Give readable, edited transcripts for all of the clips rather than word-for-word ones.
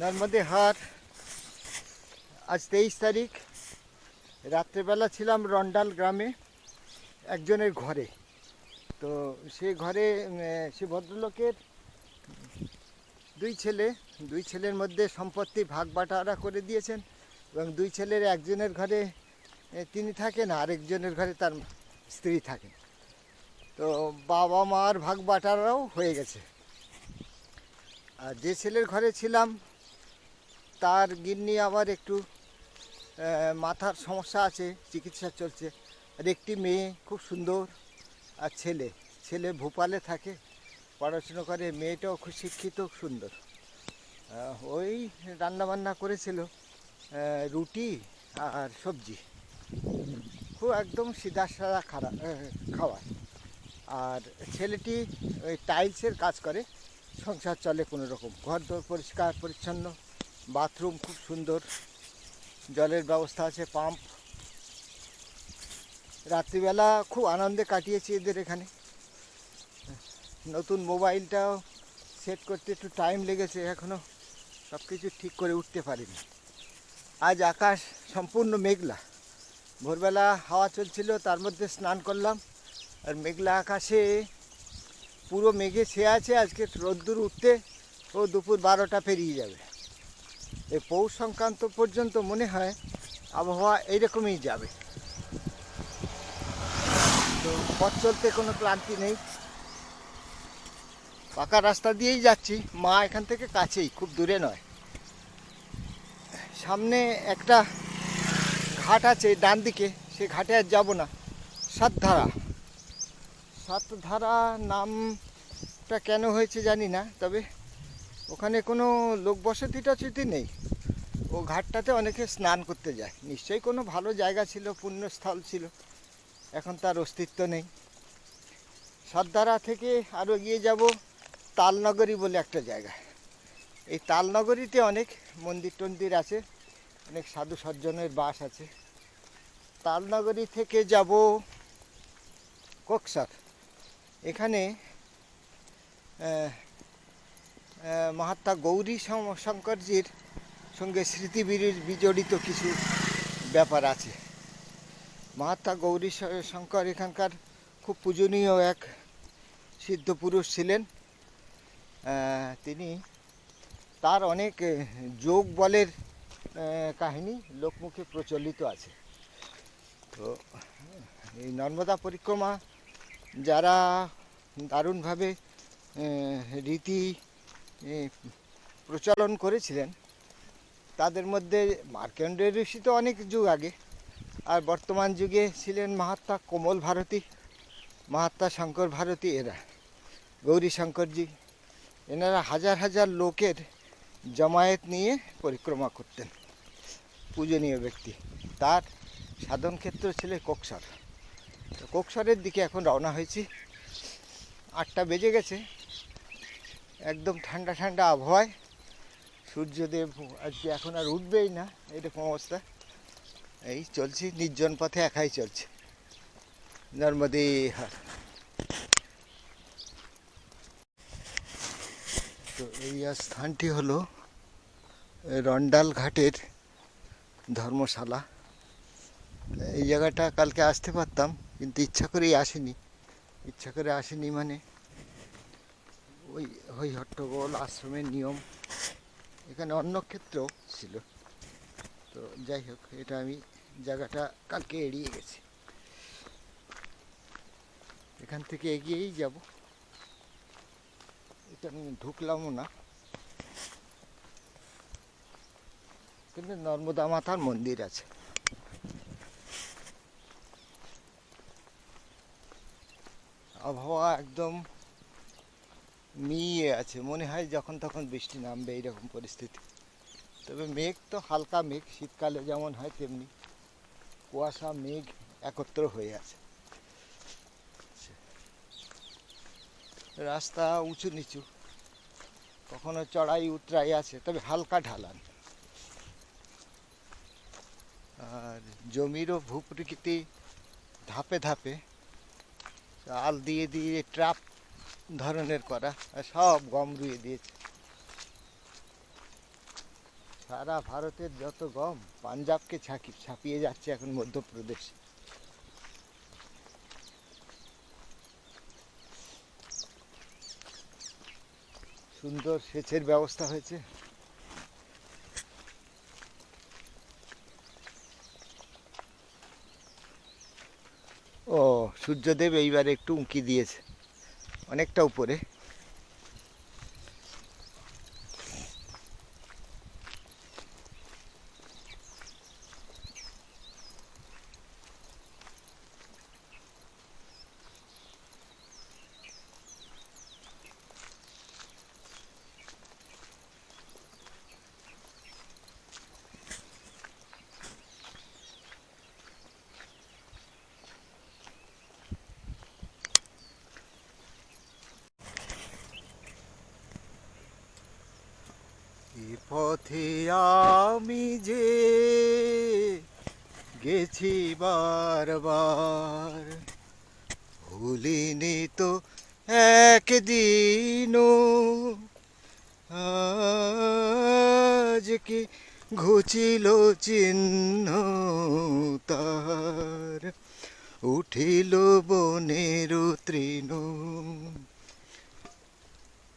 নর্মদে হাট। আজ 23 তারিখ। রাত্রেবেলা ছিলাম রন্ডাল গ্রামে একজনের ঘরে। তো সে ঘরে সে ভদ্রলোকের দুই ছেলের মধ্যে সম্পত্তি ভাগ বাটোয়ারা করে দিয়েছেন এবং দুই ছেলের একজনের ঘরে তিনি থাকেন, আরেকজনের ঘরে তার স্ত্রী থাকেন। তো বাবা মার ভাগ বাটোয়ারাও হয়ে গেছে। আর যে ছেলের ঘরে ছিলাম তার গিন্নি আবার একটু মাথার সমস্যা আছে, চিকিৎসা চলছে। আর একটি মেয়ে খুব সুন্দর, আর ছেলে ভোপালে থাকে, পড়াশুনো করে। মেয়েটাও খুব শিক্ষিত, সুন্দর। ওই রান্নাবান্না করেছিল রুটি আর সবজি, খুব একদম সিধা সাদা খাওয়া। আর ছেলেটি ওই টাইলসের কাজ করে, সংসার চলে কোনো রকম। ঘর দর পরিষ্কার পরিচ্ছন্ন, বাথরুম খুব সুন্দর, জলের ব্যবস্থা আছে, পাম্প। রাত্রিবেলা খুব আনন্দে কাটিয়েছি এদের এখানে। নতুন মোবাইলটাও সেট করতে একটু টাইম লেগেছে, এখনও সব কিছু ঠিক করে উঠতে পারিনি। আজ আকাশ সম্পূর্ণ মেঘলা। ভোরবেলা হাওয়া চলছিল, তার মধ্যে স্নান করলাম, আর মেঘলা আকাশে পুরো মেঘে ছেয়ে আছে। আজকে রোদ্দুর উঠতে ও দুপুর 12টা পেরিয়ে যাবে। এই পৌষ সংক্রান্ত পর্যন্ত মনে হয় আবহাওয়া এইরকমই যাবে। তো পথ চলতে কোনো ক্লান্তি নেই, পাকা রাস্তা দিয়েই যাচ্ছি। মা এখান থেকে কাছেই, খুব দূরে নয়। সামনে একটা ঘাট আছে ডান দিকে, সে ঘাটে আর যাবো না। সাতধারা নামটা কেন হয়েছে জানি না, তবে ওখানে কোনো লোক বসতি টসতি নেই। ও ঘাটটাতে অনেকে স্নান করতে যায়, নিশ্চয়ই কোনো ভালো জায়গা ছিল, পুণ্যস্থল ছিল। এখন তার অস্তিত্ব নেই। সাতধারা থেকে আরও এগিয়ে যাব তালনগরী বলে একটা জায়গা। এই তালনগরীতে অনেক মন্দির টন্দির আছে, অনেক সাধু সজ্জনের বাস আছে। তালনগরী থেকে যাব কক্সর। এখানে মহাত্মা গৌরী শঙ্করজির সঙ্গে স্মৃতি বিজড়িত কিছু ব্যাপার আছে। মহাত্মা গৌরী শঙ্কর এখানকার খুব পূজনীয় এক সিদ্ধ পুরুষ ছিলেন। তিনি তার অনেক যোগ বলের কাহিনী লোকমুখে প্রচলিত আছে। তো এই নর্মদা পরিক্রমা যারা দারুণভাবে রীতি প্রচলন করেছিলেন, তাদের মধ্যে মার্কণ্ডেয় ঋষি তো অনেক যুগ আগে, আর বর্তমান যুগে ছিলেন মহাত্মা কোমল ভারতী, মহাত্মা শঙ্কর ভারতী, এরা গৌরী শঙ্করজি। এনারা হাজার হাজার লোকের জমায়েত নিয়ে পরিক্রমা করতেন, পূজনীয় ব্যক্তি। তার সাধন ক্ষেত্র ছিল কক্সর। কক্সরের দিকে এখন রওনা হয়েছি। 8টা বেজে গেছে, একদম ঠান্ডা ঠান্ডা আবহাওয়ায়। সূর্যদেব আজকে এখন আর উঠবেই না, এরকম অবস্থা। এই চলছি নির্জন পথে, একাই চলছে নর্মদে হাট। তো এই স্থানটি হলো রন্ডাল ঘাটের ধর্মশালা। এই জায়গাটা কালকে আসতে পারতাম, কিন্তু ইচ্ছা করে আসিনি মানে ওই হট্টগোল আশ্রমের নিয়ম, এখানে অন্য ক্ষেত্রেও ছিল। তো যাই হোক, এটা আমি জায়গাটা কালকে এড়িয়ে গেছি। এখান থেকে এগিয়েই যাব। এটা আমি ঢুকলামও না, কিন্তু নর্মদা মাতার মন্দির আছে। আবহাওয়া একদম মিয়ে আছে, মনে হয় যখন তখন বৃষ্টি নামবে, এইরকম পরিস্থিতি। তবে মেঘ তো হালকা মেঘ, শীতকালে যেমন হয় তেমনি কুয়াশা মেঘ একত্র হয়ে আছে। রাস্তা উঁচু নিচু, কখনো চড়াই উতরাই আছে, তবে হালকা ঢালান। আর জমিরও ভূপ্রকৃতি ধাপে ধাপে আল দিয়ে দিয়ে ট্রাপ ধরনের করা, সব গম রুয়ে দিয়েছে। সারা ভারতের যত গম পাঞ্জাবকে ছাপিয়ে যাচ্ছে এখন মধ্যপ্রদেশ। সুন্দর সেচের ব্যবস্থা হয়েছে। ও সূর্যদেব এইবারে একটু উঁকি দিয়েছে, অনেকটা উপরে। এ পথে আমি যে গেছি বারবার, ভুলিনি তো একদিনও আজ কি ঘুচিল চিহ্ন তার, উঠিল বনের তৃণ।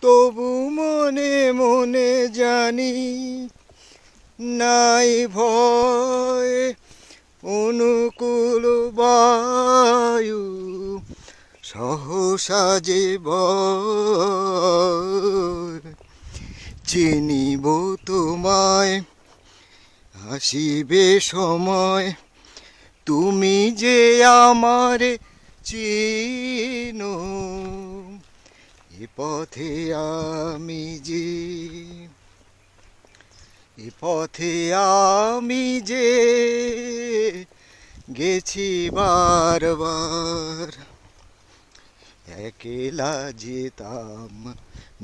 তবু মনে মনে জানি নাই ভয়, অনুকূল বায়ু সহসা যে বয়। চিনিব তোমায় আসিবে সময়, তুমি যে আমারে চিনো। এ পথে আমি যে, এ পথে আমি যে গেছি বারবার। একলা যেতাম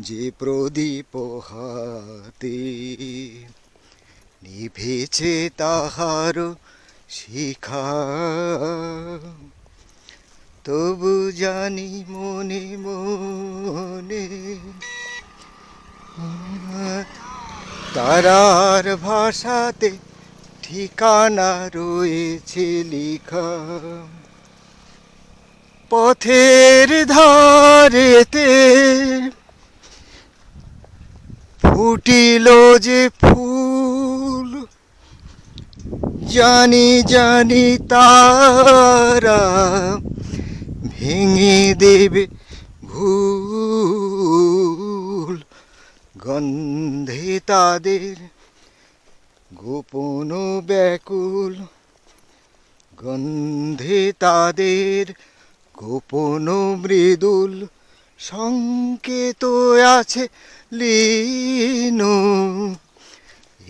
যে প্রদীপ হাতে, নিভেছে তাহার শিখা। তবু জানি মনে মনে তারার ভাষাতে ঠিকানা রয়েছে লিখা। পথের ধারেতে ফুটিল যে ফুল, জানি জানি তারা ভেঙে দেবে ভুল। গন্ধে তাদের গোপন ব্যাকুল, গন্ধে তাদের গোপন মৃদুল সংকেত আছে লীন।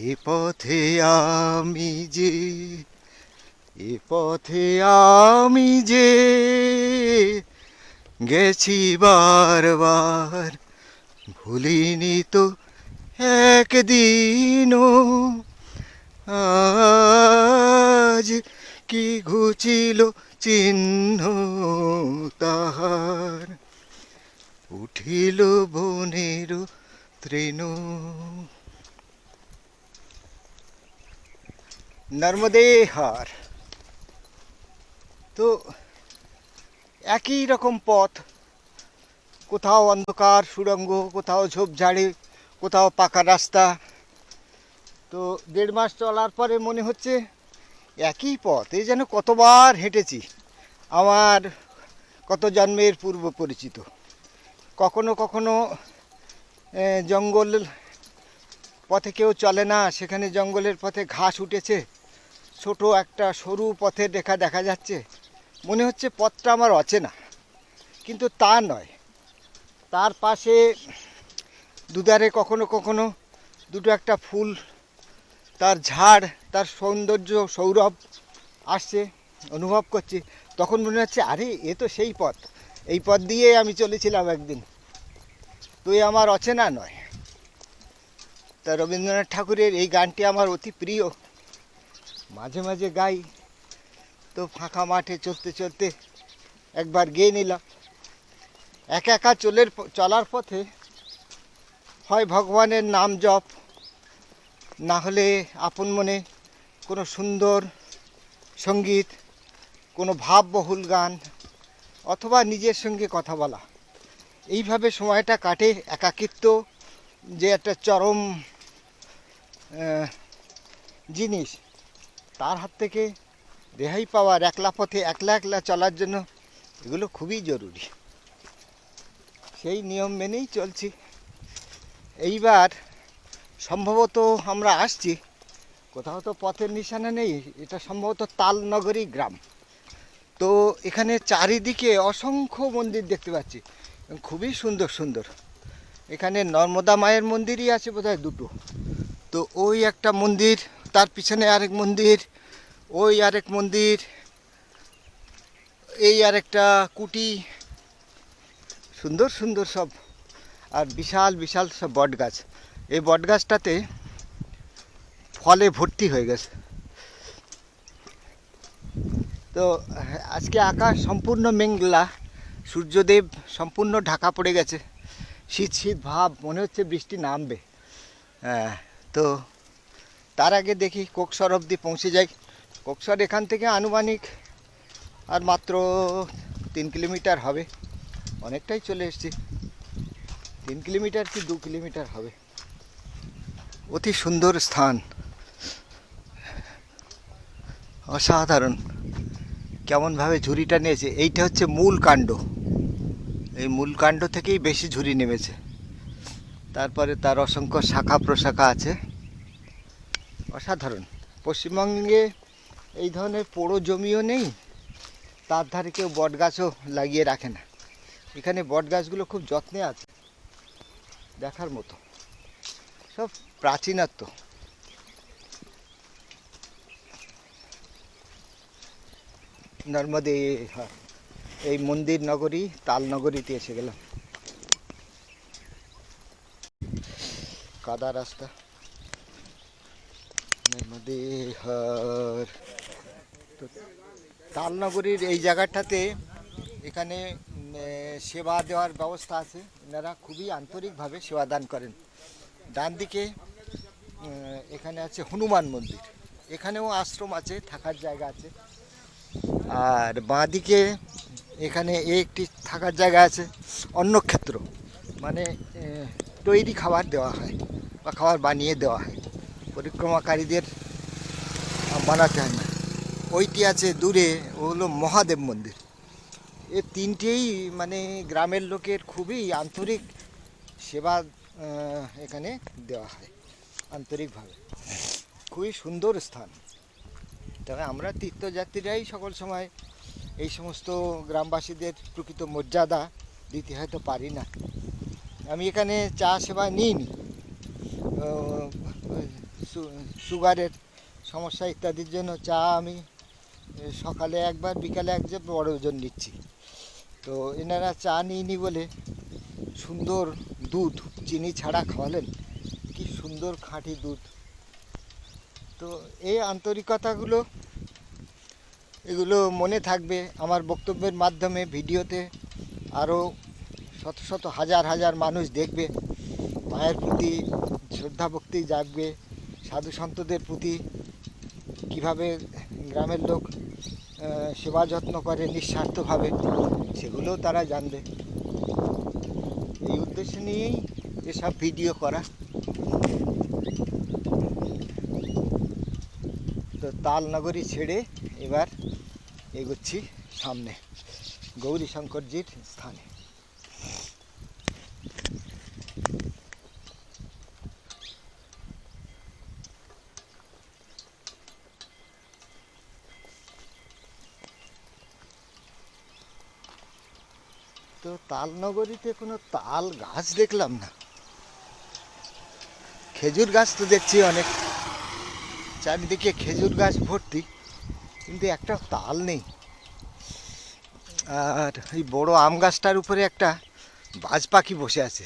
এ পথে আমি যে, এ পথে আমি যে গেছি বারবার, ভুলিনি তো একদিনও আজ কি ঘুচিল চিহ্ন তাহার, উঠিল বনের তৃণ। নর্মদে হার। তো একই রকম পথ, কোথাও অন্ধকার সুড়ঙ্গ, কোথাও ঝোপঝাড়ে, কোথাও পাকা রাস্তা। তো 1.5 মাস চলার পরে মনে হচ্ছে একই পথ, এই যেন কতবার হেঁটেছি, আমার কত জন্মের পূর্ব পরিচিত। কখনো কখনো জঙ্গল পথে কেউ চলে না, সেখানে জঙ্গলের পথে ঘাস উঠেছে, ছোট একটা সরু পথের রেখা দেখা যাচ্ছে, মনে হচ্ছে পথটা আমার অচেনা, কিন্তু তা নয়। তার পাশে দুধারে কখনো কখনো দুটো একটা ফুল, তার ঝাড়, তার সৌন্দর্য সৌরভ আসছে, অনুভব করছি। তখন মনে হচ্ছে আরে এ তো সেই পথ, এই পথ দিয়ে আমি চলেছিলাম একদিন, তুই আমার অচেনা নয়। তা রবীন্দ্রনাথ ঠাকুরের এই গানটি আমার অতি প্রিয়, মাঝে মাঝে গাই। তো ফাঁকা মাঠে চলতে চলতে একবার গেয়ে নিলাম। একা একা চলার পথে হয় ভগবানের নাম জপ, না হলে আপন মনে কোনো সুন্দর সঙ্গীত, কোনো ভাববহুল গান অথবা নিজের সঙ্গে কথা বলা, এইভাবে সময়টা কাটে। একাকিত্ব যে একটা চরম জিনিস, তার হাত থেকে রেহাই পাওয়ার, একলা পথে একলা একলা চলার জন্য এগুলো খুবই জরুরি। সেই নিয়ম মেনেই চলছি। এইবার সম্ভবত আমরা আসছি, কোথাও তো পথের নিশানা নেই, এটা সম্ভবত তালনগরী গ্রাম। তো এখানে চারিদিকে অসংখ্য মন্দির দেখতে পাচ্ছি, খুবই সুন্দর সুন্দর। এখানে নর্মদা মায়ের মন্দিরই আছে বোধহয় দুটো। তো ওই একটা মন্দির, তার পিছনে আরেক মন্দির, ওই আরেক মন্দির, এই আরেকটা কুটি, সুন্দর সুন্দর সব। আর বিশাল বিশাল সব বট গাছ। এই বট গাছটাতে ফলে ভর্তি হয়ে গেছে। তো আজকে আকাশ সম্পূর্ণ মেঘলা, সূর্যদেব সম্পূর্ণ ঢাকা পড়ে গেছে, শীত শীত ভাব, মনে হচ্ছে বৃষ্টি নামবে। হ্যাঁ, তো তার আগে দেখি কোকসর অবধি পৌঁছে যাই। কোকসর এখান থেকে আনুমানিক আর মাত্র 3 কিলোমিটার হবে, অনেকটাই চলে এসেছি। 3 কিলোমিটার কি 2 কিলোমিটার হবে। অতি সুন্দর স্থান, অসাধারণ। কেমনভাবে ঝুড়িটা নিয়েছে, এইটা হচ্ছে মূল কাণ্ড। এই মূল কাণ্ড থেকেই বেশি ঝুড়ি নেমেছে, তারপরে তার অসংখ্য শাখা প্রশাখা আছে, অসাধারণ। পশ্চিমবঙ্গে এই ধরনের পোড়ো জমিও নেই, তার ধারে কেউ বট গাছও লাগিয়ে রাখে না। এখানে বট গাছগুলো খুব যত্নে আছে, দেখার মতো, সব প্রাচীনত্ব। নর্মদে, এই মন্দির নগরী তালনগরীতে এসে গেলাম। কাদা রাস্তা, নর্মদে হর। তো তালনগরীর এই জায়গাটাতে এখানে সেবা দেওয়ার ব্যবস্থা আছে। এনারা খুবই আন্তরিকভাবে সেবা দান করেন। ডান দিকে এখানে আছে হনুমান মন্দির, এখানেও আশ্রম আছে, থাকার জায়গা আছে। আর বাঁ দিকে এখানে একটি থাকার জায়গা আছে, অন্নক্ষেত্র, মানে তৈরি খাবার দেওয়া হয় বা খাবার বানিয়ে দেওয়া হয়, পরিক্রমাকারীদের বানাতে হয় না। ওইটি আছে দূরে, ও হলো মহাদেব মন্দির। এ তিনটেই মানে গ্রামের লোকের খুবই আন্তরিক সেবা এখানে দেওয়া হয় আন্তরিকভাবে। খুবই সুন্দর স্থান। তবে আমরা তীর্থযাত্রীরাই সকল সময় এই সমস্ত গ্রামবাসীদের প্রকৃত মর্যাদা দিতে হয়তো পারি না। আমি এখানে চা সেবা নিইনি, সুগারের সমস্যা ইত্যাদির জন্য চা আমি সকালে একবার বিকালে একবার বড় ওজন নিচ্ছি। তো এনারা চা নিইনি বলে সুন্দর দুধ চিনি ছাড়া খাওয়ালেন, কি সুন্দর খাঁটি দুধ। তো এই আন্তরিকতাগুলো, এগুলো মনে থাকবে আমার বক্তব্যের মাধ্যমে। ভিডিওতে আরও শত শত হাজার হাজার মানুষ দেখবে, মায়ের প্রতি শ্রদ্ধা ভক্তি জাগবে, সাধু সন্তদের প্রতি কীভাবে গ্রামের লোক সেবা যত্ন করে নিঃস্বার্থভাবে, সেগুলোও তারা জানবে। এই উদ্দেশ্য নিয়েই এসব ভিডিও করা। তো তালনগরী ছেড়ে এবার এগোচ্ছি সামনে গৌরী শঙ্করজির স্থানে। তো তালনগরীতে কোনো তাল গাছ দেখলাম না, খেজুর গাছ তো দেখছি অনেক, চারিদিকে খেজুর গাছ ভর্তি, কিন্তু একটা তাল নেই। আর এই বড় আম গাছটার উপরে একটা বাজ পাখি বসে আছে,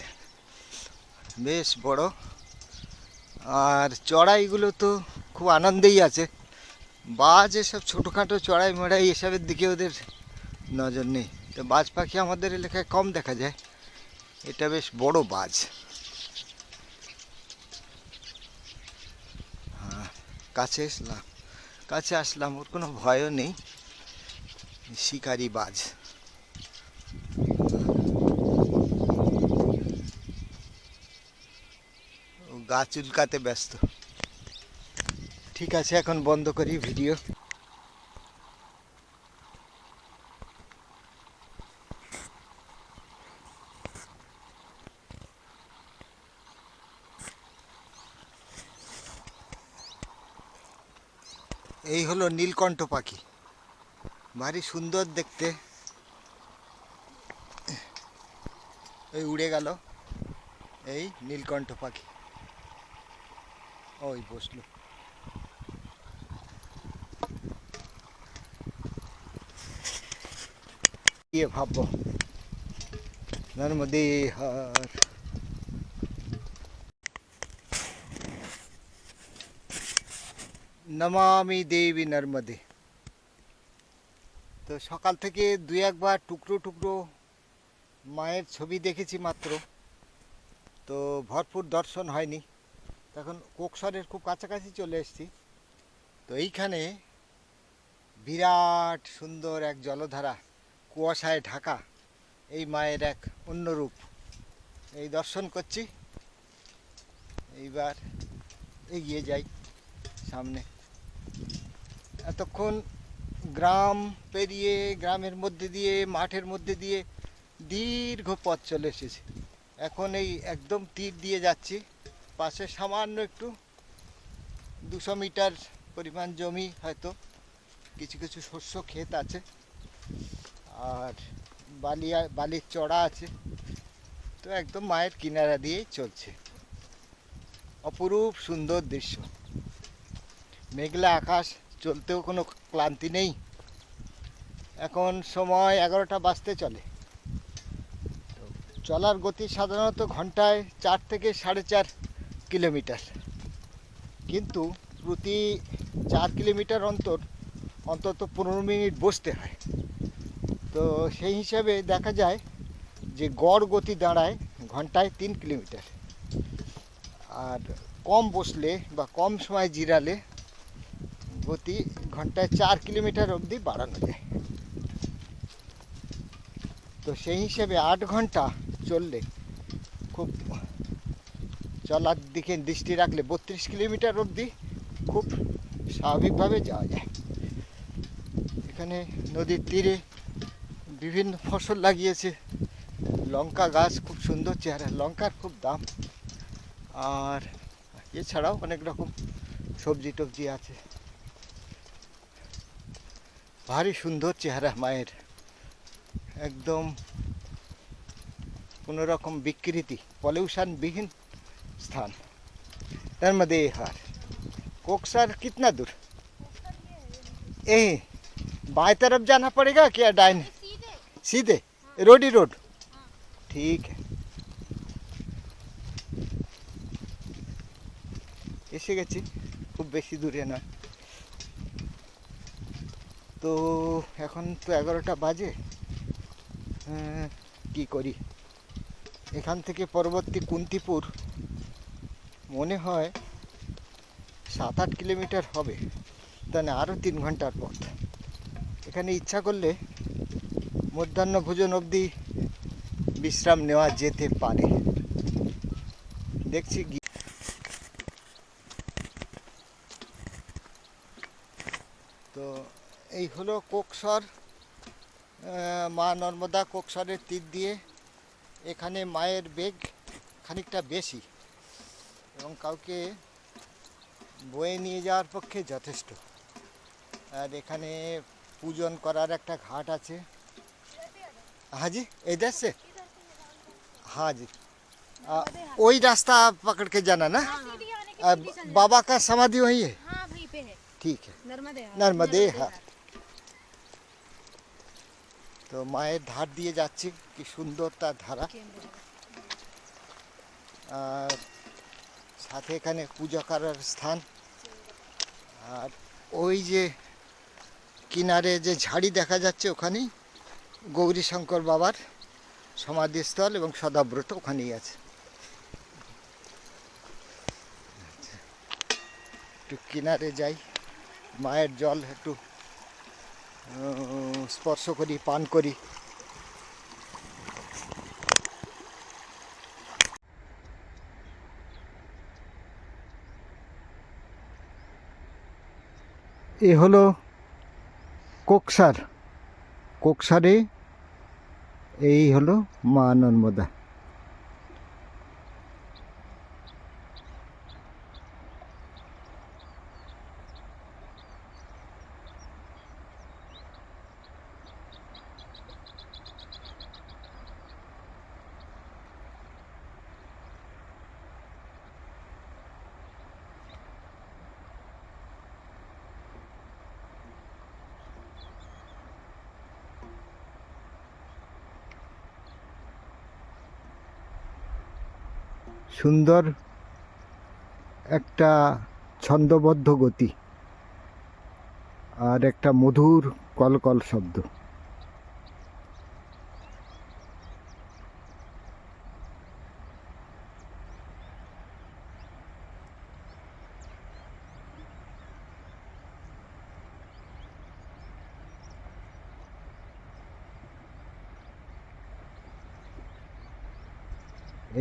বেশ বড়। আর চড়াইগুলো তো খুব আনন্দেই আছে। বাজ এসব ছোটোখাটো চড়াই মড়াই এসবের দিকে ওদের নজর নেই। তো বাজ পাখি আমাদের এলাকায় কম দেখা যায়, এটা বেশ বড় বাজ। কাছে আসলাম, ওর কোনো ভয়ও নেই, শিকারি বাজ। ও গা চুলকাতে ব্যস্ত। ঠিক আছে, এখন বন্ধ করি ভিডিও। এই হলো নীলকণ্ঠ পাখি, ভারী সুন্দর দেখতে। এই উড়ে গেল এই নীলকণ্ঠ পাখি, ওই বসলো। ये भाबो नर्मदे हर। নমামি দেবী নর্মদে। তো সকাল থেকে দুই একবার টুকরো টুকরো মায়ের ছবি দেখেছি মাত্র, তো ভরপুর দর্শন হয়নি। তখন কোকসরের খুব কাছাকাছি চলে এসেছি। তো এইখানে বিরাট সুন্দর এক জলধারা, কুয়াশায় ঢাকা, এই মায়ের এক অন্য রূপ, এই দর্শন করছি। এইবার এগিয়ে যাই সামনে। এতক্ষণ গ্রাম পেরিয়ে, গ্রামের মধ্যে দিয়ে, মাঠের মধ্যে দিয়ে দীর্ঘ পথ চলে এসেছি। এখন এই একদম তীর দিয়ে যাচ্ছি। পাশে সামান্য একটু 200 মিটার পরিমাণ জমি, হয়তো কিছু কিছু শস্য ক্ষেত আছে, আর বালির চড়া আছে। তো একদম মায়ের কিনারা দিয়েই চলছে। অপরূপ সুন্দর দৃশ্য, মেঘলা আকাশ, চলতেও কোনো ক্লান্তি নেই। এখন সময় 11টা বাজতে চলে। তো চলার গতি সাধারণত ঘন্টায় 4 থেকে 4.5 কিলোমিটার, কিন্তু প্রতি 4 কিলোমিটার অন্তত 15 মিনিট বসতে হয়। তো সেই হিসাবে দেখা যায় যে গড় গতি দাঁড়ায় ঘন্টায় 3 কিলোমিটার। আর কম বসলে বা কম সময় জিরালে গতি ঘন্টায় 4 কিলোমিটার অবধি বাড়ানো যায়। তো সেই হিসেবে 8 ঘন্টা চললে, খুব চলার দিকে দৃষ্টি রাখলে 32 কিলোমিটার অবধি খুব স্বাভাবিকভাবে যাওয়া যায়। এখানে নদীর তীরে বিভিন্ন ফসল লাগিয়েছে। লঙ্কা গাছ, খুব সুন্দর চেহারা, লঙ্কার খুব দাম। আর এছাড়াও অনেক রকম সবজি টবজি আছে। ভারী সুন্দর চেহারা মায়ের, একদম কোনো রকম বিকৃতি, पॉल्यूशनविहीन स्थान। नर्मदे हार। कोकसर कितना दूर? यही बाएं तरफ जाना पड़ेगा क्या दाहिने? सीधे रोड ही रोड। ठीक है, এসে গেছি, খুব বেশি দূরে নয়। তো এখন তো 11টা বাজে। কি করি, এখান থেকে পরবর্তী কুন্তিপুর মনে হয় 7-8 কিলোমিটার হবে, তাহলে আরও 3 ঘন্টার পথ। এখানে ইচ্ছা করলে মধ্যাহ্ন ভোজন অবধি বিশ্রাম নেওয়া যেতে পারে। দেখছি। তো এই হলো কোকসর, মা নর্মদা কোকসরের তীর দিয়ে। এখানে মায়ের বেগ খানিকটা বেশি এবং কাউকে বয়ে নিয়ে যাওয়ার পক্ষে যথেষ্ট। আর এখানে পূজন করার একটা ঘাট আছে। हाँ जी, इधर से? हाँ जी, वही रास्ता पकड़ के जाना ना? बाबा का समाधि वही है? हाँ, वहीं पे है। ठीक है, नर्मदे हार। তো মায়ের ধার দিয়ে যাচ্ছি, কি সুন্দর তার ধারা। আর সাথে এখানে পূজা করার স্থান। আর ওই যে কিনারে যে ঝাড়ি দেখা যাচ্ছে, ওখানেই গৌরী শঙ্কর বাবার সমাধিস্থল এবং সদাব্রত ওখানেই আছে। একটু কিনারে যাই, মায়ের জল একটু স্পর্শ করি, পান করি। এ হলো কোকসার। কোকসারে এই হলো মা নর্মদা। সুন্দর একটা ছন্দবদ্ধ গতি আর একটা মধুর কলকল শব্দ।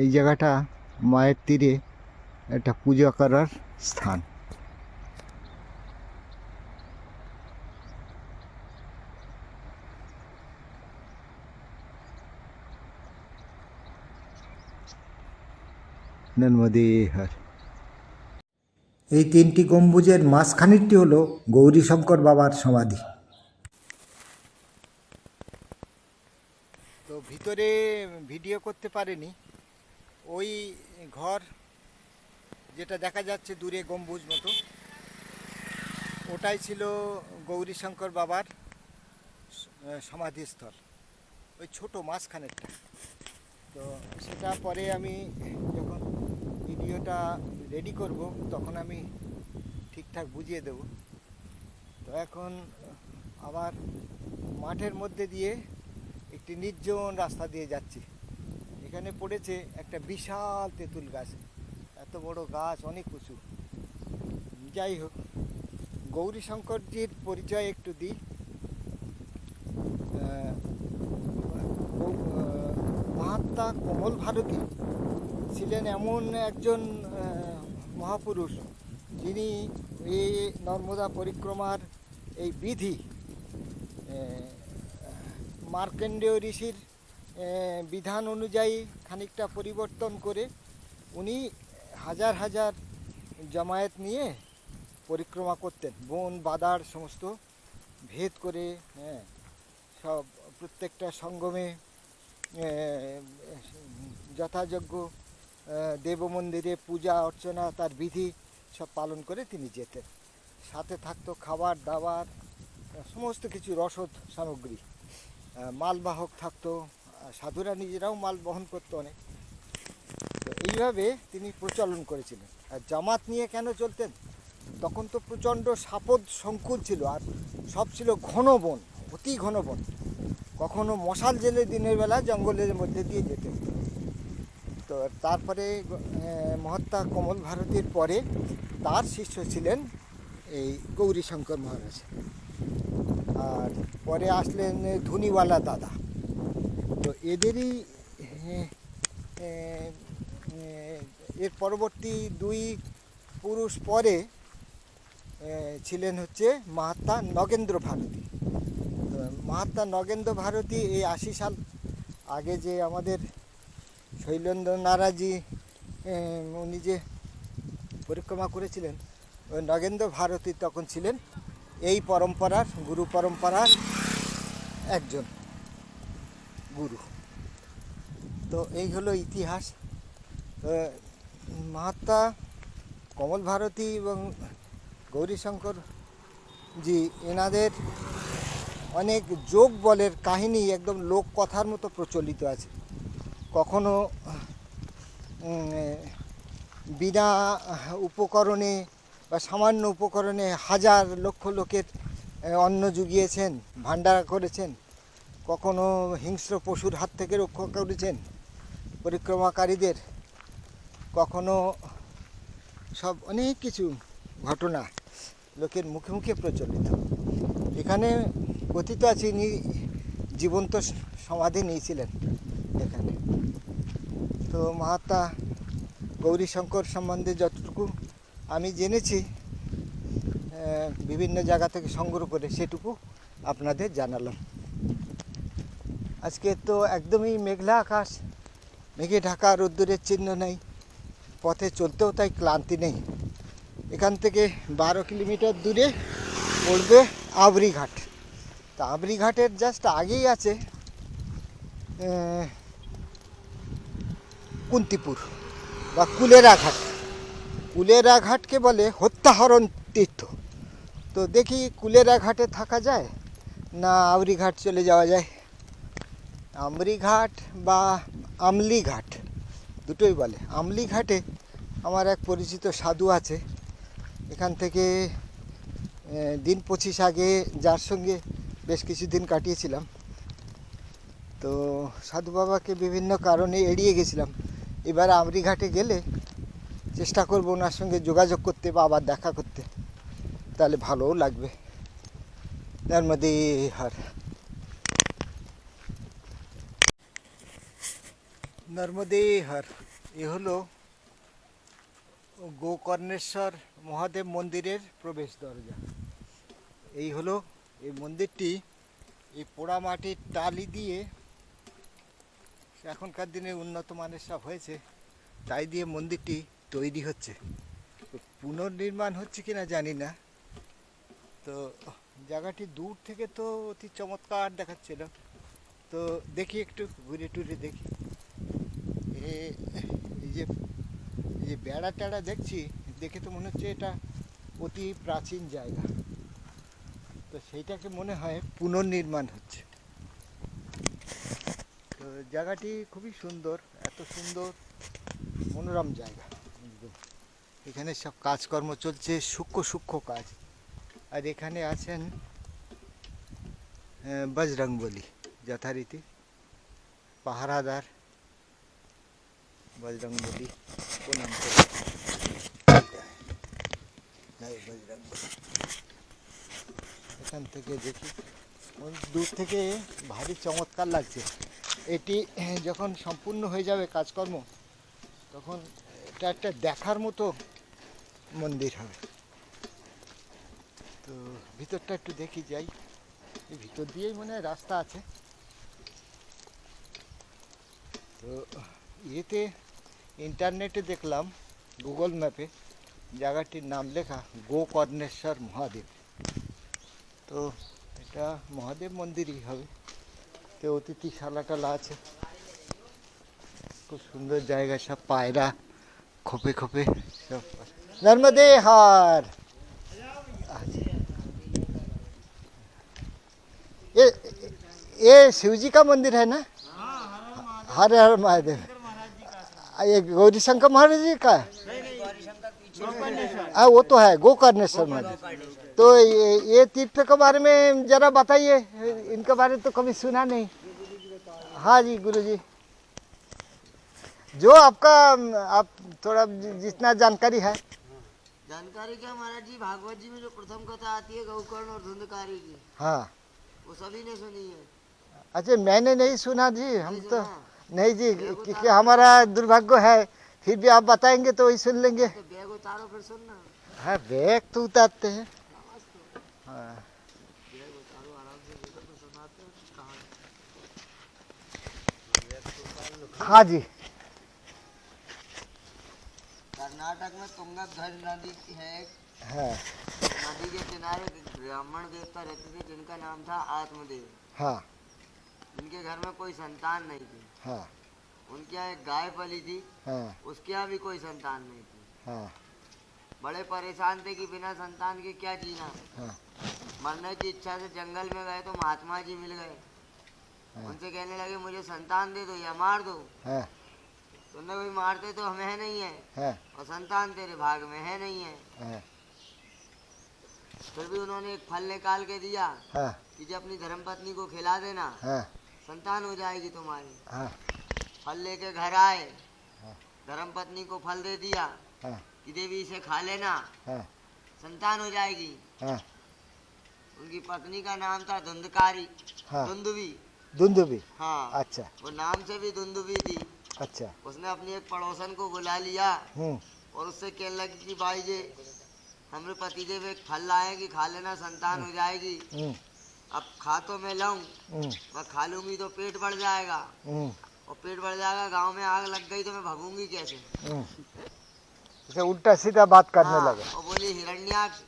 এই জায়গাটা মায়ের তীরে একটা পূজা করার স্থান। নর্মদে হর। এই তিনটি গম্বুজের মাঝখানেরটি হলো গৌরীশঙ্কর বাবার সমাধি। তো ভিতরে ভিডিও করতে পারেনি, ওই ঘর যেটা দেখা যাচ্ছে দূরে গম্বুজ মতো, ওটাই ছিল গৌরীশঙ্কর বাবার সমাধিস্থল, ওই ছোটো মাঝখানেরটা। তো সেটা পরে আমি যখন ভিডিওটা রেডি করব তখন আমি ঠিকঠাক বুঝিয়ে দেব। তো এখন আবার মাঠের মধ্যে দিয়ে একটি নির্জন রাস্তা দিয়ে যাচ্ছি। এখানে পড়েছে একটা বিশাল তেঁতুল গাছ, এত বড় গাছ, অনেক উঁচু। যাই হোক, গৌরীশঙ্করজির পরিচয় একটু দিই। মহাত্মা কমল ভারতী ছিলেন এমন একজন মহাপুরুষ, যিনি এই নর্মদা পরিক্রমার এই বিধি মার্কণ্ডেয় ঋষির বিধান অনুযায়ী খানিকটা পরিবর্তন করে উনি হাজার হাজার জামায়াত নিয়ে পরিক্রমা করতেন, বন বাদার সমস্ত ভেদ করে। হ্যাঁ, সব প্রত্যেকটা সঙ্গমে যথাযোগ্য দেব মন্দিরে পূজা অর্চনা তার বিধি সব পালন করে তিনি যেতেন। সাথে থাকতো খাবার দাবার, সমস্ত কিছু রসদ সামগ্রী, মালবাহক থাকতো, সাধুরা নিজেরাও মাল বহন করতো অনেক। তো এইভাবে তিনি প্রচলন করেছিলেন। আর জামাত নিয়ে কেন চলতেন? তখন তো প্রচণ্ড সাপদ সংকুল ছিল, আর সব ছিল ঘন বন, অতি ঘন বন। কখনো মশাল জেলে দিনের বেলা জঙ্গলের মধ্যে দিয়ে যেতেন। তো তারপরে মহাত্মা কমল ভারতীর পরে তার শিষ্য ছিলেন এই গৌরীশঙ্কর মহারাজ, আর পরে আসলেন ধুনিওয়ালা দাদা। তো এদেরই এর পরবর্তী দুই পুরুষ পরে ছিলেন হচ্ছে মহাত্মা নগেন্দ্র ভারতী। মহাত্মা নগেন্দ্র ভারতী এই 80 সাল আগে যে আমাদের শৈলেন্দ্র নারাজি উনি যে পরিক্রমা করেছিলেন, ওই নগেন্দ্র ভারতী তখন ছিলেন এই পরম্পরার, গুরু পরম্পরার একজন গুরু। তো এই হলো ইতিহাস। মহাত্মা কমল ভারতী এবং গৌরীশঙ্কর জি, এনাদের অনেক যোগ বলের কাহিনী একদম লোক কথার মতো প্রচলিত আছে। কখনো বিনা উপকরণে বা সামান্য উপকরণে হাজার লক্ষ লোকের অন্ন জুগিয়েছেন, ভাণ্ডারা করেছেন। কখনো হিংস্র পশুর হাত থেকে রক্ষা করেছেন পরিক্রমাকারীদের। কখনো সব অনেক কিছু ঘটনা লোকের মুখে মুখে প্রচলিত। এখানে কথিত আছে ইনি জীবন্ত সমাধি নিয়েছিলেন এখানে। তো মহাত্মা গৌরীশঙ্কর সম্বন্ধে যতটুকু আমি জেনেছি বিভিন্ন জায়গা থেকে সংগ্রহ করে সেটুকু আপনাদের জানালাম। আজকে তো একদমই মেঘলা আকাশ, মেঘে ঢাকা, রোদ্দুরের চিহ্ন নেই, পথে চলতেও তাই ক্লান্তি নেই। এখান থেকে 12 কিলোমিটার দূরে পড়বে আবরিঘাট। তা আবরিঘাটের জাস্ট আগেই আছে কুন্তিপুর বা কুলেরা ঘাট। কুলেরা ঘাটকে বলে হত্যাহরণ তীর্থ। তো দেখি কুলেরা ঘাটে থাকা যায় না আবরিঘাট চলে যাওয়া যায়। আমরিঘাট বা আমলিঘাট দুটোই বলে। আমলিঘাটে আমার এক পরিচিত সাধু আছে। এখান থেকে দিন 25 আগে যার সঙ্গে বেশ কিছুদিন কাটিয়েছিলাম। তো সাধু বাবাকে বিভিন্ন কারণে এড়িয়ে গেছিলাম। এবার আমরিঘাটে গেলে চেষ্টা করব ওনার সঙ্গে যোগাযোগ করতে বা আবার দেখা করতে, তাহলে ভালোও লাগবে। নর্মদে হর। নর্মদে হর। এ হলো গোকর্ণেশ্বর মহাদেব মন্দিরের প্রবেশ দরজা। এই হলো এই মন্দিরটি। এই পোড়া মাটির টালি দিয়ে, এখনকার দিনে উন্নত মানের সব হয়েছে, তাই দিয়ে মন্দিরটি তৈরি হচ্ছে। পুনর্নির্মাণ হচ্ছে কিনা জানি না। তো জায়গাটি দূর থেকে তো অতি চমৎকার দেখাচ্ছিল। তো দেখি একটু ঘুরে টুরে দেখি। এই যে বেড়া টেড়া দেখছি, দেখে তো মনে হচ্ছে এটা অতি প্রাচীন জায়গা। তো সেইটাকে মনে হয় পুনর্নির্মাণ হচ্ছে। তো জায়গাটি খুবই সুন্দর, এত সুন্দর মনোরম জায়গা। এখানে সব কাজকর্ম চলছে, সূক্ষ্ম সূক্ষ্ম কাজ। আর এখানে আছেন বজরংবলী, যথারীতি পাহারাদার বজরংবলী প্রণাম করে। বজরংবলী এখান থেকে দেখি, দূর থেকে ভারী চমৎকার লাগছে। এটি যখন সম্পূর্ণ হয়ে যাবে কাজকর্ম, তখন এটা একটা দেখার মতো মন্দির হবে। তো ভিতরটা একটু দেখি যাই। এই ভিতর দিয়েই মনে হয় রাস্তা আছে। তো ইয়েতে ইন্টারনেটে দেখলাম, গুগল ম্যাপে জায়গাটির নাম লেখা গোকর্ণেশ্বর মহাদেব। তো এটা মহাদেব মন্দিরই হবে। তো অতিথিশালা টালা আছে, খুব সুন্দর জায়গা। সব পায়রা খোপে খোপে সব। नर्मदे हार। ये शिव जी का मंदिर है ना? हर हर महादेव। ये गौरी शंकर महाराज जी का? वो तो है गोकर्णेश्वर मंदिर। तो ये तीर्थ के बारे में जरा बताइए, इनके बारे में तो कभी सुना नहीं। हाँ जी गुरु जी, जो आपका आप थोड़ा जितना जानकारी है। जानकारी क्या महाराज जी, भागवत जी में जो प्रथम कथा आती है गौकर्ण और धुंधकारी की, हाँ वो सभी ने सुनी है। अच्छा, मैंने नहीं सुना जी। हम नहीं तो सुना? नहीं जी, क्योंकि हमारा दुर्भाग्य है। फिर भी आप बताएंगे तो वही सुन लेंगे। तो बैग उतारो फिर सुनना। हाँ, बैग तो उतारते हैं। हाँ बैग उतारो आराम से, देखो तो सुनाते हैं कहानी। हाँ जी। कर्नाटक में तुंगभद्रा नदी है। हाँ नदी के किनारे ब्राह्मण देवता रहते थे जिनका नाम था आत्मदेव। हाँ उनके घर में कोई संतान नहीं थी। हाँ उनके यहाँ एक गाय पली थी, हाँ उसके यहाँ भी कोई संतान नहीं थी। हाँ बड़े परेशान थे कि बिना संतान के क्या जीना। हाँ मरने की इच्छा से जंगल में गए तो महात्मा जी मिल गए। उनसे कहने लगे मुझे संतान दे दो या मार दो। हाँ तुमने कोई मारते तो हमें है नहीं है, हाँ और संतान तेरे भाग में है नहीं है। हाँ फिर भी उन्होंने एक फल निकाल के दिया हाँ कि जब अपनी धर्मपत्नी को खिला देना, हाँ संतान हो जाएगी तुम्हारी। हाँ फल लेके घर आए, धर्मपत्नी को फल दे दिया हाँ कि देवी इसे खा लेना, हाँ संतान हो जाएगी। हाँ उनकी पत्नी का नाम था धुंधकारी, हाँ धुंधुवी। धुंधुवी। हाँ, अच्छा वो नाम से भी धुंधुवी थी। अच्छा। उसने अपनी एक पड़ोसन को बुला लिया हम्म और उससे कहने लगी कि भाई जी, हमरे पतिदेव एक फल लाए कि खा लेना, संतान हो जाएगी। हम्म अब खा तो मैं लाऊं, हम्म मैं खा लूंगी तो पेट बढ़ जाएगा, हम्म और पेट बढ़ जाएगा, गांव में आग लग गई तो मैं भगूंगी कैसे। हम्म। जैसे उल्टा सीधा बात करने हाँ, लगे। और बोली हिरण्याक्ष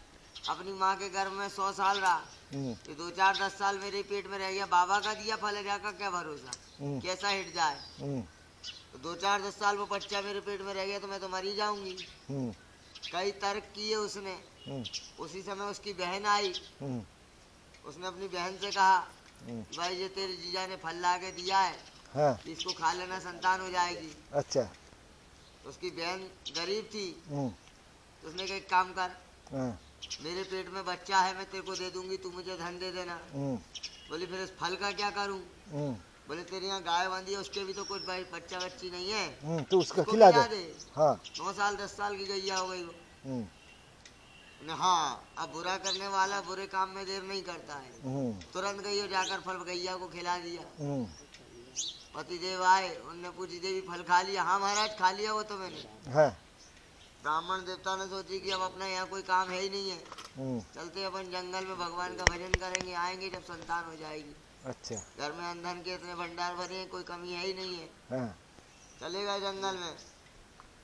अपनी माँ के गर्भ में 100 साल रहा, हम्म ये 2-4-10 साल मेरे पेट में रह गया, बाबा का दिया फल है का क्या भरोसा, हम्म कैसा हिट जाए। हम्म तो 2-4-10 साल वो बच्चा मेरे पेट में रह गया तो मैं तो मर ही जाऊंगी। हम्म कई तर्क किए उसने। हम्म उसी समय उसकी बहन आई। हम्म उसने अपनी बहन से कहा, हम्म। भाई ये तेरे जीजा ने फल ला के दिया है, हाँ इसको खा लेना, संतान हो जाएगी। अच्छा। उसकी बहन गरीब थी, हम्म तो उसने कहा एक काम कर, हाँ मेरे पेट में बच्चा है, मैं तेरे को दे दूंगी, तू मुझे धन दे देना। हम्म बोली फिर इस फल का क्या करूं। हम्म बोले तेरे यहाँ गाय बंधी है, उसके भी तो कुछ भाई बच्चा बच्ची नहीं है, तो उसको उसको खिला खिला दे। दे। हाँ 9 साल 10 साल की गैया हो गई वो। हम्म बोले, हाँ, अब बुरा करने वाला बुरे काम में देर नहीं करता है। हम्म तुरंत गई और जाकर फल गैया को खिला दिया। हम्म पतिदेव आए, उनने पूछी देवी फल खा लिया। हाँ महाराज खा लिया वो तो मैंने। हाँ ब्राह्मण देवता ने सोची कि अब अपना यहाँ कोई काम है ही नहीं है, हम्म चलते अपन जंगल में भगवान का भजन करेंगे, आएंगे जब संतान हो जाएगी। अच्छा। घर में अंधन के इतने भंडार भरे हैं, कोई कमी है ही नहीं है। हाँ चले गए जंगल में।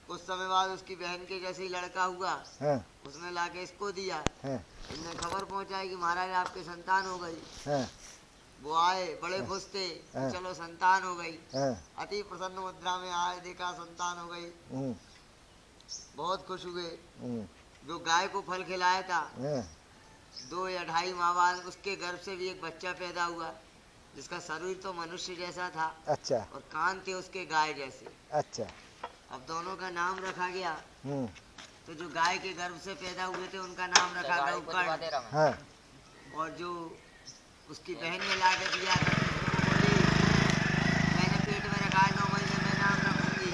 कुछ समय बाद उसकी बहन के जैसे ही लड़का हुआ, हाँ उसने लाके इसको दिया। हाँ इनने खबर पहुंचाई कि महाराज आपके संतान हो गई। हाँ वो आए, बड़े खुश थे कि हाँ। चलो संतान हो गई। हाँ अति प्रसन्न मुद्रा में आए, देखा संतान हो गई, हम्म बहुत खुश हुए। हम्म जो गाय को फल खिलाया था, हाँ 2 या 2.5 माह बाद उसके गर्भ से भी एक बच्चा पैदा हुआ, जिसका शरीर तो मनुष्य जैसा था अच्छा और कान थे उसके गाय जैसे। अच्छा। अब दोनों का नाम रखा गया। हम्म तो जो गाय के गर्भ से पैदा हुए थे उनका नाम रखा गौकर्ण, हाँ और जो उसकी बहन ने ला के दिया था, तो उसने वो बोली मैंने पेट में रखा है, 9 महीने में नाम रखूंगी।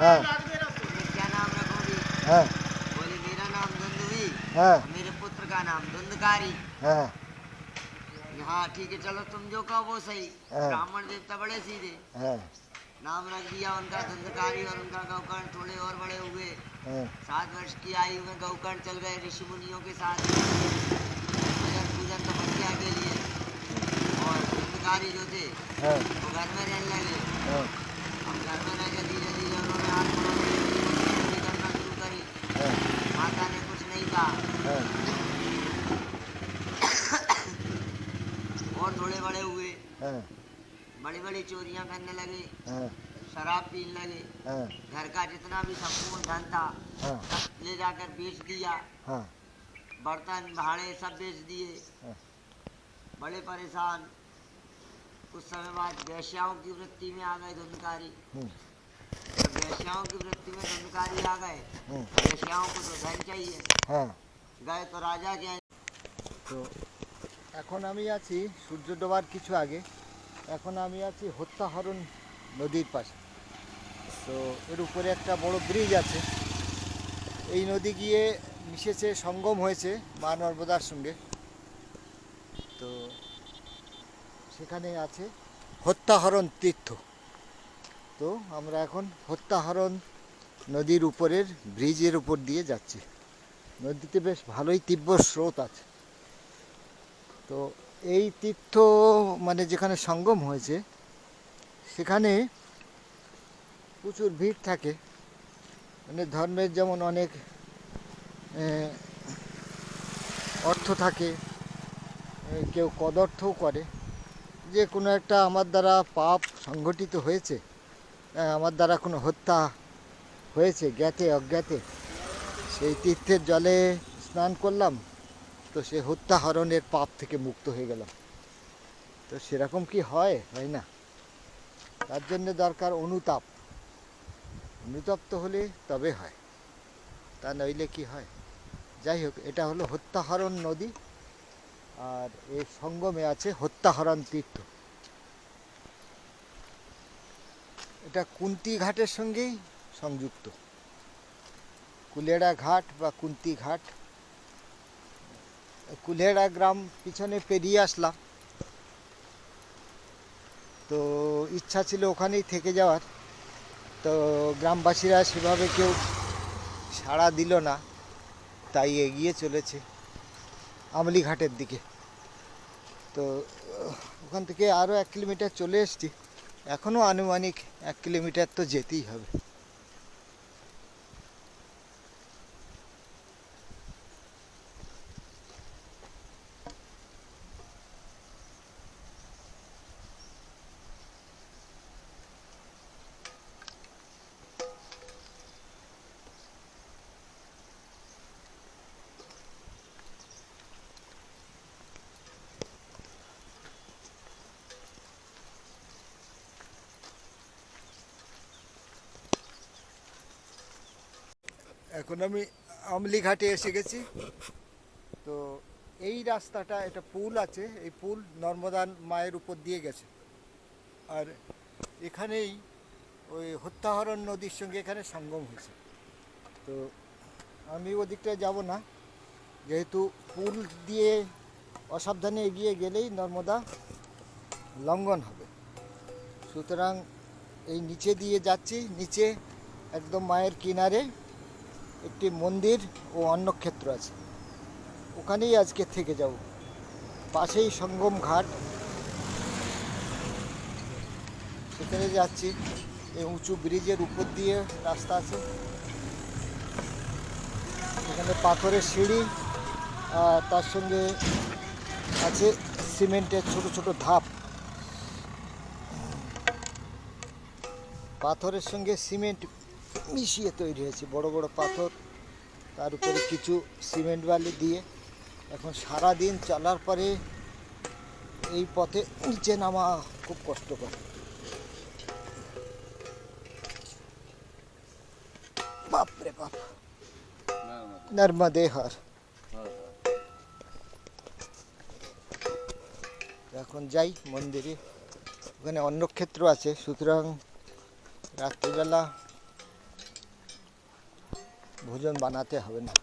हाँ बोले क्या नाम रखोगी। हाँ बोली मेरा नाम धुंधुवी, हाँ मेरे पुत्र का नाम धुंधकारी। हाँ हाँ ठीक है, चलो तुम जो कहो वो सही। हाँ। ब्राह्मण देवता बड़े सीधे, हाँ नाम रख दिया उनका धुंधकारी, और उनका गौकर्ण। थोड़े और बड़े हुए, हाँ 7 वर्ष की आयु में गौकर्ण चल गए ऋषि मुनियों के साथ भजन पूजन तपस्या के लिए, और धुंधकारी जो थे हाँ वो घर में रहने लगे। हाँ अब घर में रह के धीरे धीरे उन्होंने हाथ पड़ोस की खेती करना शुरू करी। हाँ माता ने कुछ नहीं कहा, हाँ और थोड़े बड़े हुए, हाँ बड़ी बड़ी चोरियां करने लगे, हाँ शराब पीने लगे। हाँ घर का जितना भी संपूर्ण धन था हाँ सब ले जाकर बेच दिया, हाँ बर्तन भाड़े सब बेच दिए। हाँ। बड़े परेशान। कुछ समय बाद वेश्याओं की वृत्ति में आ गए धुंधकारी। हम्म जब वेश्याओं की वृत्ति में धुंधकारी आ गए, हम्म वेश्याओं को तो धन चाहिए, हाँ। गए तो राजा के। তো এখন আমি আছি সূর্য ডোবার কিছু আগে। এখন আমি আছি হত্যাহরণ নদীর পাশে। তো এর উপরে একটা বড় ব্রিজ আছে। এই নদী গিয়ে মিশেছে, সঙ্গম হয়েছে মা নর্মদার সঙ্গে। তো সেখানে আছে হত্যাহরণ তীর্থ। তো আমরা এখন হত্যাহরণ নদীর উপরের ব্রিজের উপর দিয়ে যাচ্ছি। নদীতে বেশ ভালোই তীব্র স্রোত আছে। তো এই তীর্থ মানে যেখানে সঙ্গম হয়েছে সেখানে প্রচুর ভিড় থাকে। মানে ধর্মের যেমন অনেক অর্থ থাকে, কেউ কদর্থও করে যে কোনো একটা আমার দ্বারা পাপ সংঘটিত হয়েছে, আমার দ্বারা কোনো হত্যা হয়েছে জ্ঞাতে অজ্ঞাতে, সেই তীর্থের জলে স্নান করলাম, তো সে হত্যাহরণের পাপ থেকে মুক্ত হয়ে গেলাম। তো সেরকম কি হয়? হয় না। তার জন্য দরকার অনুতাপ। অনুতপ্ত হলে তবে হয়, তা নইলে কি হয়। যাই হোক, এটা হলো হত্যাহরণ নদী, আর এর সঙ্গমে আছে হত্যাহরণ তীর্থ। এটা কুন্তি ঘাটের সঙ্গেই সংযুক্ত। কুলেড়া ঘাট বা কুন্তি ঘাট কুলেড়া গ্রাম পিছনে পেরিয়ে আসলাম। তো ইচ্ছা ছিল ওখানেই থেকে যাওয়ার, তো গ্রামবাসীরা সেভাবে কেউ সাড়া দিল না, তাই এগিয়ে চলেছে আমলিঘাটের দিকে। তো ওখান থেকে আরও 1 কিলোমিটার চলে এসেছি, এখনও আনুমানিক 1 কিলোমিটার তো যেতেই হবে। এখন আমি আমলিঘাটে এসে গেছি। তো এই রাস্তাটা, এটা পুল আছে, এই পুল নর্মদা মায়ের উপর দিয়ে গেছে। আর এখানেই ওই হত্যাহরণ নদীর সঙ্গে এখানে সঙ্গম হয়েছে। তো আমি ওদিকটায় যাব না, যেহেতু পুল দিয়ে অসাবধানে এগিয়ে গেলেই নর্মদা লঙ্ঘন হবে। সুতরাং এই নিচে দিয়ে যাচ্ছি। নিচে একদম মায়ের কিনারে একটি মন্দির ও অন্নক্ষেত্র আছে, ওখানেই আজকে থেকে যাব। পাশেই সঙ্গম ঘাট, সেখানে যাচ্ছি। এই উঁচু ব্রিজের উপর দিয়ে রাস্তা আছে, এখানে পাথরের সিঁড়ি, আর তার সঙ্গে আছে সিমেন্টের ছোট ছোট ধাপ। পাথরের সঙ্গে সিমেন্ট মিশিয়ে তৈরি হয়েছে, বড় বড় পাথর, তার উপরে কিছু সিমেন্ট বালি দিয়ে। এখন সারা দিন চলার পরে এই পথে নিচে নামা খুব কষ্টকর। বাপরে বাপ, নর্মদে হর। এখন যাই মন্দিরে, ওখানে অন্নক্ষেত্র আছে, সুতরাং রাত্রিবেলা ভোজন বানাতে হবে না।